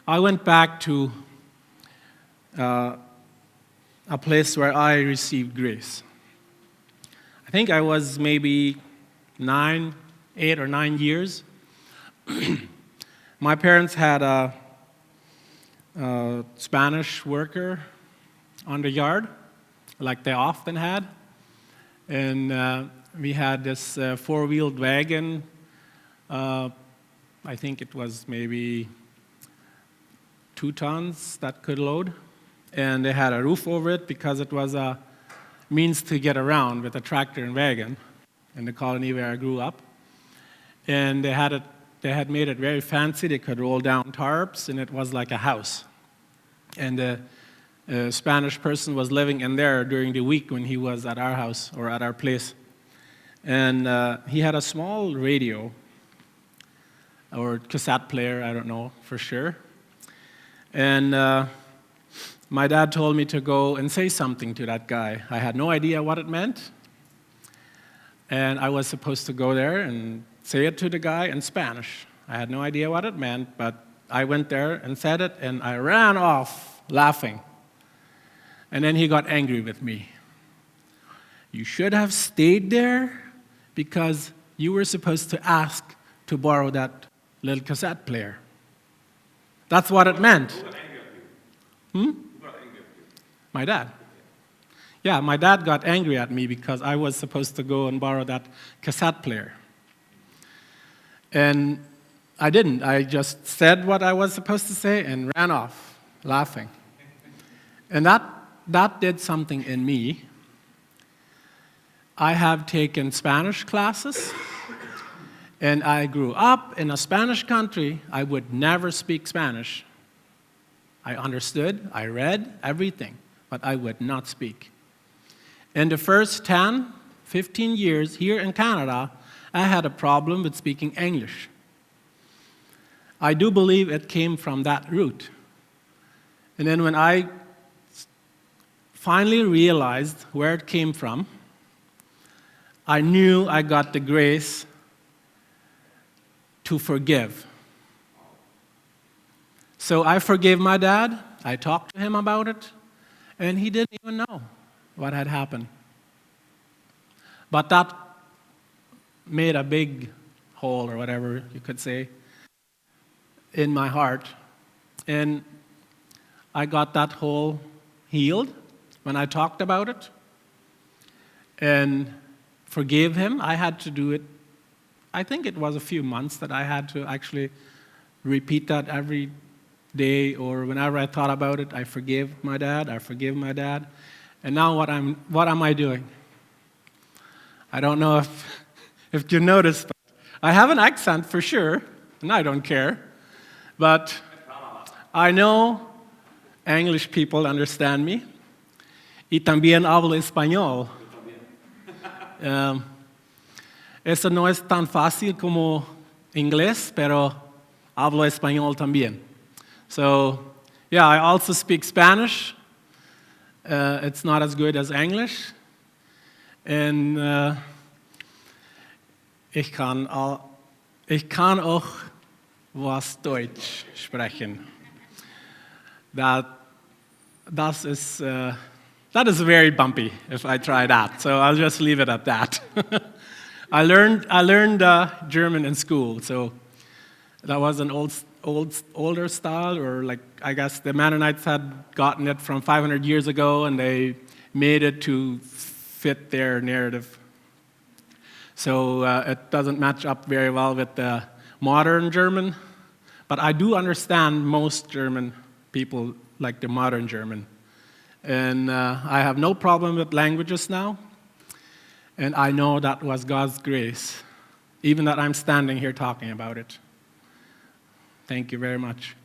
I went back to a place where I received grace. I think I was maybe 8 or 9 years. My parents had a Spanish worker on the yard, like they often had. And we had this four-wheeled wagon. I think it was maybe 2 tons that could load. And they had a roof over it because it was a means to get around with a tractor and wagon in the colony where I grew up. And they had made it very fancy. They could roll down tarps, and it was like a house. And a Spanish person was living in there during the week when he was at our house or at our place. And he had a small radio or cassette player, I don't know for sure. And my dad told me to go and say something to that guy. I had no idea what it meant. And I was supposed to go there and say it to the guy in Spanish. I had no idea what it meant, but I went there and said it, and I ran off laughing. And then he got angry with me. You should have stayed there because you were supposed to ask to borrow that little cassette player. That's what it meant. Who got angry at you? Who got angry at you? My dad. Yeah, my dad got angry at me because I was supposed to go and borrow that cassette player. And I didn't. I just said what I was supposed to say and ran off, laughing. And that did something in me. I have taken Spanish classes, and I grew up in a Spanish country. I would never speak Spanish. I understood, I read everything, but I would not speak. In the first 10, 15 years here in Canada, I had a problem with speaking English. I do believe it came from that root. And then when I finally realized where it came from, I knew I got the grace to forgive. So I forgave my dad. I talked to him about it, and he didn't even know what had happened. But that made a big hole, or whatever you could say, in my heart. And I got that hole healed when I talked about it and forgave him. I had to do it. I think it was a few months that I had to actually repeat that every day, or whenever I thought about it, I forgave my dad, I forgive my dad. And now what am I doing? I don't know if you noticed, but I have an accent for sure, and I don't care. But I know English people understand me. Y también hablo español. Eso no es tan fácil como inglés, pero hablo español también. So, yeah, I also speak Spanish. It's not as good as English. And ich kann auch was Deutsch sprechen. That is very bumpy if I try that. So I'll just leave it at that. I learned German in school, so that was an older style, or like I guess the Mennonites had gotten it from 500 years ago, and they made it to fit their narrative. So it doesn't match up very well with the modern German, but I do understand most German people like the modern German. And I have no problem with languages now, and I know that was God's grace, even that I'm standing here talking about it. Thank you very much.